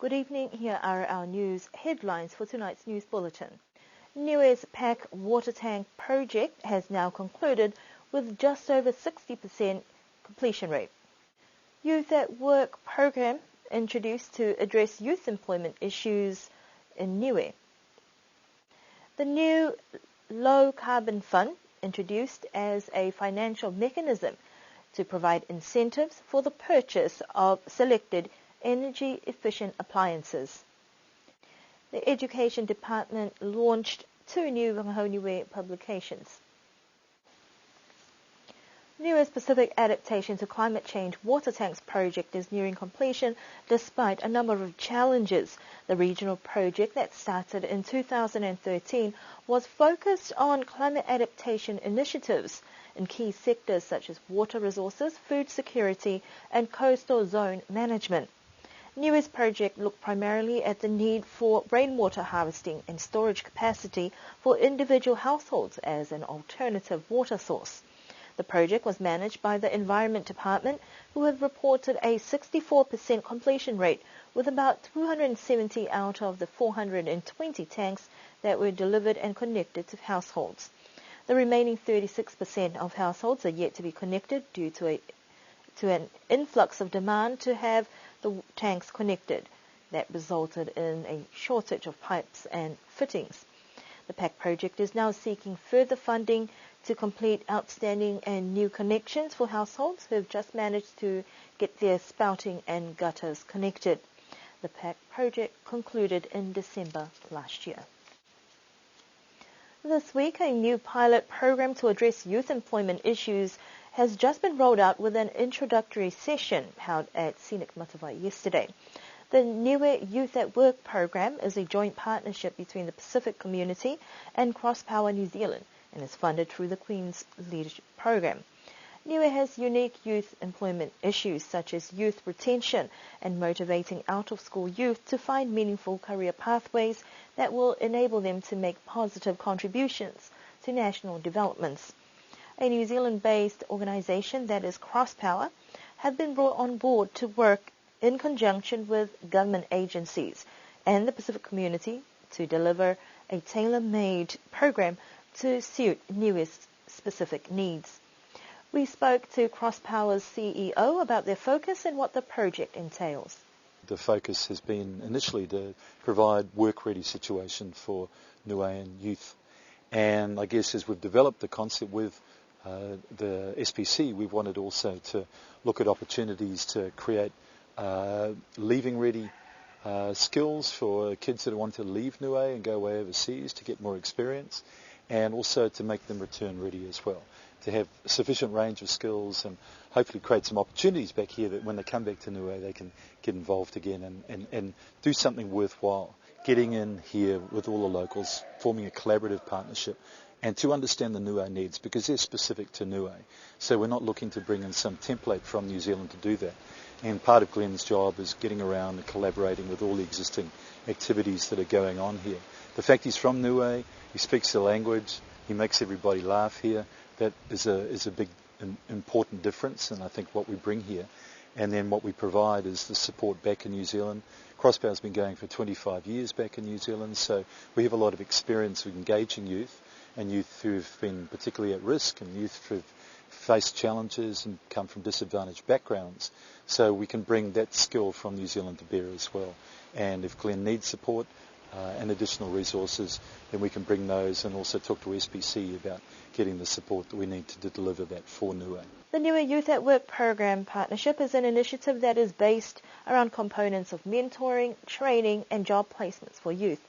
Good evening. Here are our news headlines for tonight's news bulletin. Niue's PAC water tank project has now concluded with just over 60% completion rate. Youth at Work program introduced to address youth employment issues in Niue. The new low carbon fund introduced as a financial mechanism to provide incentives for the purchase of selected energy-efficient appliances. The Education Department launched 2 new Niue publications. Niue's Pacific Adaptation to Climate Change Water Tanks project is nearing completion despite a number of challenges. The regional project that started in 2013 was focused on climate adaptation initiatives in key sectors such as water resources, food security, and coastal zone management. Niue's project looked primarily at the need for rainwater harvesting and storage capacity for individual households as an alternative water source. The project was managed by the Environment Department, who have reported a 64% completion rate, with about 270 out of the 420 tanks that were delivered and connected to households. The remaining 36% of households are yet to be connected due to an influx of demand to have the tanks connected. That resulted in a shortage of pipes and fittings. The PAC project is now seeking further funding to complete outstanding and new connections for households who have just managed to get their spouting and gutters connected. The PAC project concluded in December last year. This week, a new pilot program to address youth employment issues has just been rolled out with an introductory session held at Scenic Matavai yesterday. The Niue Youth at Work program is a joint partnership between the Pacific Community and Crosspower New Zealand and is funded through the Queen's Leadership Program. Niue has unique youth employment issues such as youth retention and motivating out-of-school youth to find meaningful career pathways that will enable them to make positive contributions to national developments. A New Zealand-based organisation that is Crosspower have been brought on board to work in conjunction with government agencies and the Pacific community to deliver a tailor-made program to suit Niue's specific needs. We spoke to Crosspower's CEO about their focus and what the project entails. The focus has been initially to provide work-ready situation for Niuean youth. And I guess as we've developed the concept with the SPC, we've wanted also to look at opportunities to create leaving-ready skills for kids that want to leave Niue and go away overseas to get more experience, and also to make them return ready as well, to have a sufficient range of skills and hopefully create some opportunities back here that when they come back to Niue they can get involved again and do something worthwhile, getting in here with all the locals, forming a collaborative partnership, and to understand the Niue needs because they're specific to Niue. So we're not looking to bring in some template from New Zealand to do that. And part of Glenn's job is getting around and collaborating with all the existing activities that are going on here. The fact he's from Niue, he speaks the language, he makes everybody laugh here, that is a big important difference, and I think what we bring here. And then what we provide is the support back in New Zealand. Crosspower's been going for 25 years back in New Zealand, so we have a lot of experience with engaging youth, and youth who've been particularly at risk, and youth who've faced challenges and come from disadvantaged backgrounds. So we can bring that skill from New Zealand to bear as well. And if Glenn needs support and additional resources, then we can bring those and also talk to SPC about getting the support that we need to deliver that for Niue. The Niue Youth at Work program partnership is an initiative that is based around components of mentoring, training and job placements for youth.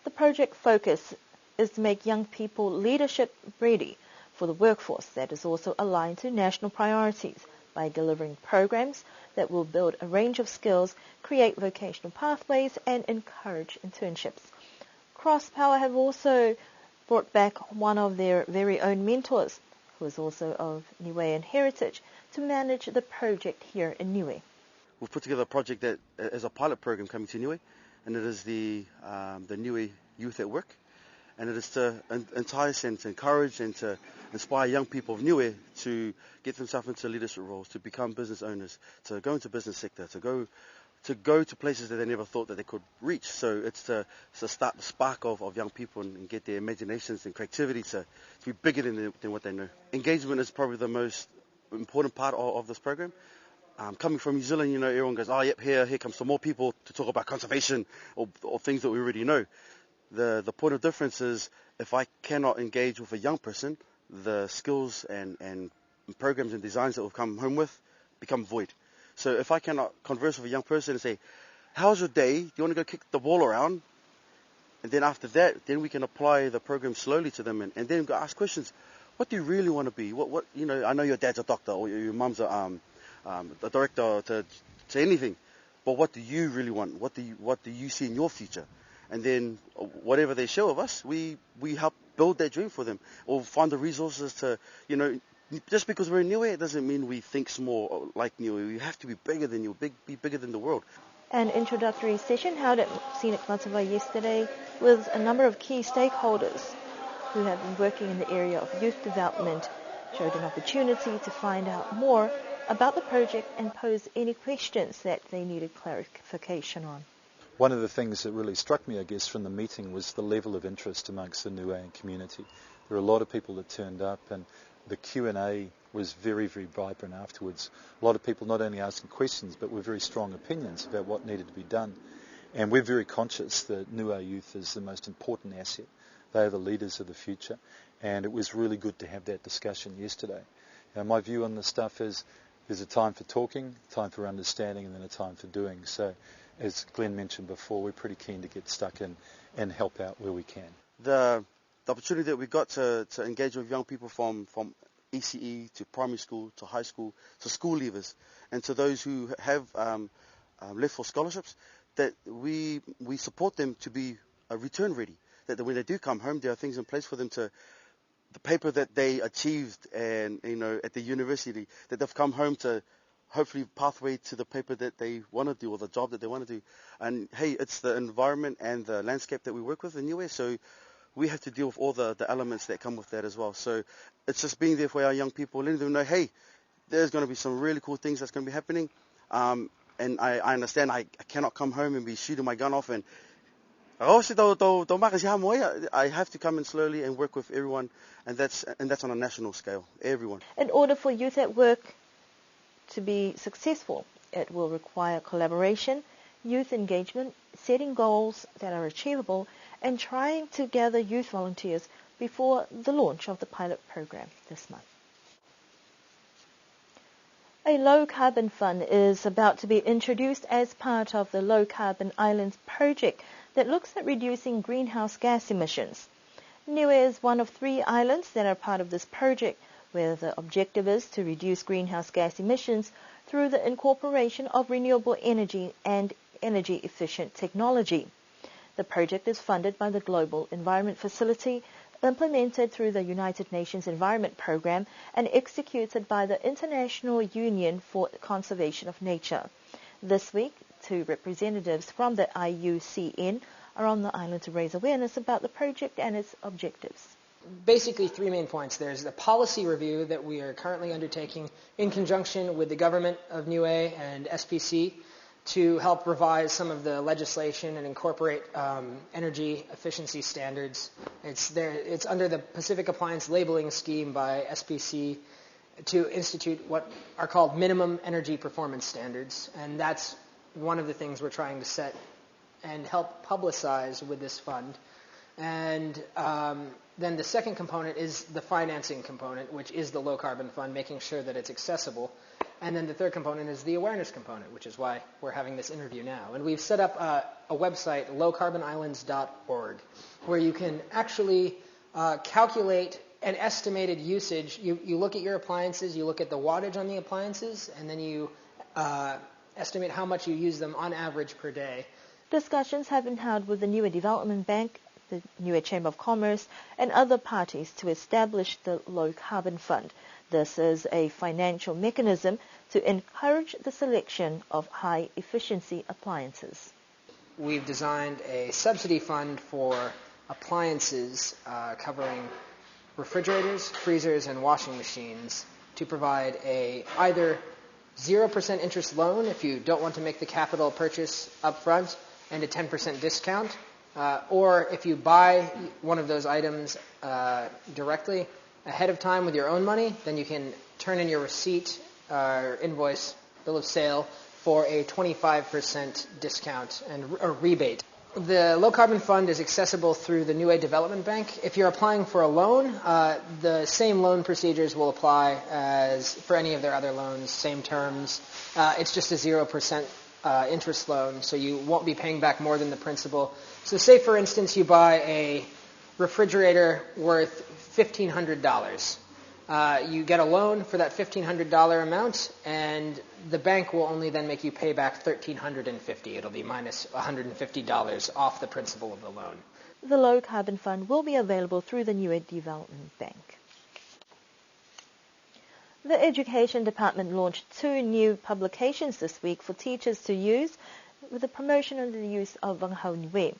The project focus is to make young people leadership ready for the workforce that is also aligned to national priorities by delivering programs that will build a range of skills, create vocational pathways and encourage internships. Crosspower have also brought back one of their very own mentors, who is also of Niuean heritage, to manage the project here in Niue. We've put together a project that is a pilot program coming to Niue, and it is the Niue Youth at Work. And it is to entice and to encourage and to inspire young people of Niue to get themselves into leadership roles, to become business owners, to go into business sector, to go to go to places that they never thought that they could reach. So it's to start the spark of young people and get their imaginations and creativity to be bigger than what they know. Engagement is probably the most important part of this program. Coming from New Zealand, everyone goes, oh, yep, here comes some more people to talk about conservation or things that we already know. The point of difference is if I cannot engage with a young person, the skills and programs and designs that we've come home with become void. So if I cannot converse with a young person and say, how's your day? Do you want to go kick the ball around? And then after that, then we can apply the program slowly to them and then go ask questions. What do you really want to be? What I know your dad's a doctor or your mum's a director to anything, but what do you really want? What do you see in your future? And then whatever they show of us, we help build that dream for them or find the resources to, just because we're in Niue, it doesn't mean we think small like Niue. We have to be bigger than Niue, be bigger than the world. An introductory session held at Scenic Matawai yesterday with a number of key stakeholders who have been working in the area of youth development showed an opportunity to find out more about the project and pose any questions that they needed clarification on. One of the things that really struck me, I guess, from the meeting was the level of interest amongst the Niuean community. There were a lot of people that turned up, and the Q&A was very, very vibrant afterwards. A lot of people not only asking questions, but with very strong opinions about what needed to be done. And we're very conscious that Niue youth is the most important asset. They are the leaders of the future, and it was really good to have that discussion yesterday. My view on this stuff is there's a time for talking, time for understanding, and then a time for doing. So, as Glenn mentioned before, we're pretty keen to get stuck in and help out where we can. The opportunity that we got to engage with young people from ECE to primary school to high school to school leavers and to those who have left for scholarships, that we support them to be return ready. That when they do come home, there are things in place for them to, the paper that they achieved and at the university, that they've come home to hopefully pathway to the paper that they want to do or the job that they want to do. And hey, it's the environment and the landscape that we work with in Niue, so we have to deal with all the elements that come with that as well. So it's just being there for our young people, letting them know, hey, there's going to be some really cool things that's going to be happening. And I understand I cannot come home and be shooting my gun off and I have to come in slowly and work with everyone, and that's on a national scale, everyone. In order for Youth at Work to be successful, it will require collaboration, youth engagement, setting goals that are achievable, and trying to gather youth volunteers before the launch of the pilot program this month. A low-carbon fund is about to be introduced as part of the Low Carbon Islands project that looks at reducing greenhouse gas emissions. Niue is one of 3 islands that are part of this project, where the objective is to reduce greenhouse gas emissions through the incorporation of renewable energy and energy-efficient technology. The project is funded by the Global Environment Facility, implemented through the United Nations Environment Programme, and executed by the International Union for Conservation of Nature. This week, 2 representatives from the IUCN are on the island to raise awareness about the project and its objectives. Basically 3 main points. There's the policy review that we are currently undertaking in conjunction with the government of Niue and SPC to help revise some of the legislation and incorporate energy efficiency standards. It's under the Pacific Appliance Labeling Scheme by SPC to institute what are called minimum energy performance standards, and that's one of the things we're trying to set and help publicize with this fund. And then the second component is the financing component, which is the low carbon fund, making sure that it's accessible. And then the third component is the awareness component, which is why we're having this interview now. And we've set up a website, lowcarbonislands.org, where you can actually calculate an estimated usage. You look at your appliances, you look at the wattage on the appliances, and then you estimate how much you use them on average per day. Discussions have been held with the Niue Development Bank, the Niue Chamber of Commerce, and other parties to establish the Low Carbon Fund. This is a financial mechanism to encourage the selection of high-efficiency appliances. We've designed a subsidy fund for appliances covering refrigerators, freezers, and washing machines to provide either 0% interest loan if you don't want to make the capital purchase up front, and a 10% discount. Or if you buy one of those items directly ahead of time with your own money, then you can turn in your receipt or invoice, bill of sale, for a 25% discount and a rebate. The Low Carbon Fund is accessible through the Niue Development Bank. If you're applying for a loan, the same loan procedures will apply as for any of their other loans, same terms. It's just a 0% interest loan, so you won't be paying back more than the principal. So say, for instance, you buy a refrigerator worth $1,500. You get a loan for that $1,500 amount, and the bank will only then make you pay back $1,350. It'll be minus $150 off the principal of the loan. The Low Carbon Fund will be available through the Niue Development Bank. The Education Department launched 2 new publications this week for teachers to use with the promotion of the use of Wanghao Niue.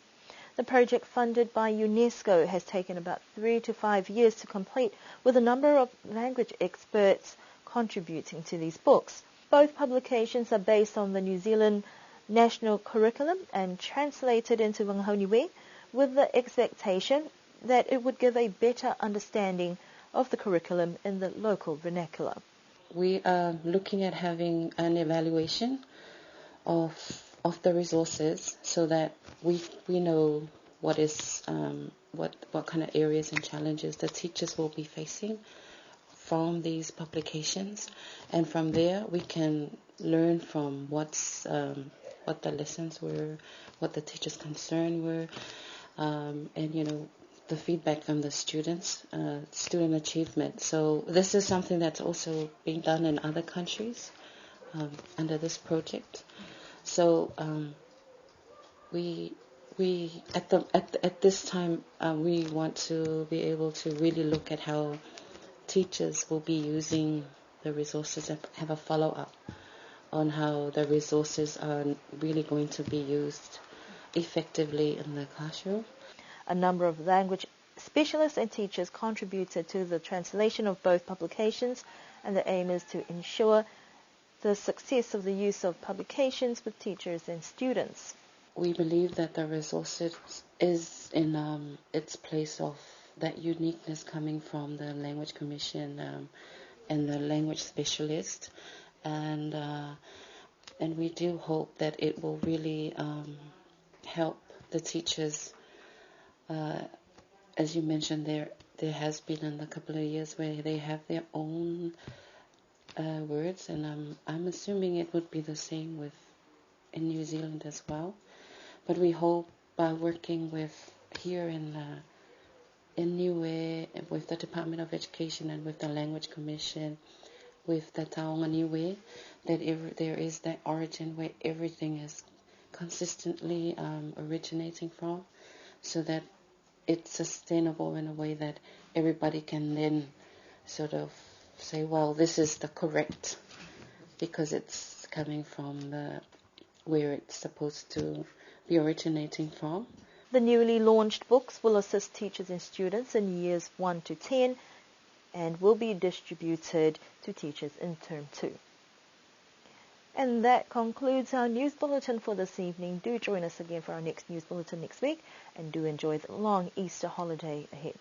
The project, funded by UNESCO, has taken about 3 to 5 years to complete, with a number of language experts contributing to these books. Both publications are based on the New Zealand national curriculum and translated into Wanghao Niue, with the expectation that it would give a better understanding of the curriculum in the local vernacular. We are looking at having an evaluation of the resources so that we know what is what kind of areas and challenges the teachers will be facing from these publications, and from there we can learn from what the lessons were, what the teachers' concern were, and the feedback from the students, student achievement. So this is something that's also being done in other countries under this project. So we at this time we want to be able to really look at how teachers will be using the resources and have a follow-up on how the resources are really going to be used effectively in the classroom. A number of language specialists and teachers contributed to the translation of both publications, and the aim is to ensure the success of the use of publications with teachers and students. We believe that the resources is in its place of that uniqueness coming from the Language Commission and the language specialist, and we do hope that it will really help the teachers. As you mentioned, there has been in a couple of years where they have their own words, and I'm assuming it would be the same in New Zealand as well. But we hope by working with here in Niue, with the Department of Education and with the Language Commission, with the Taonga Niue, that there is that origin where everything is consistently originating from, so that it's sustainable in a way that everybody can then sort of say, well, this is the correct, because it's coming from where it's supposed to be originating from. The newly launched books will assist teachers and students in years 1 to 10 and will be distributed to teachers in Term 2. And that concludes our news bulletin for this evening. Do join us again for our next news bulletin next week, and do enjoy the long Easter holiday ahead.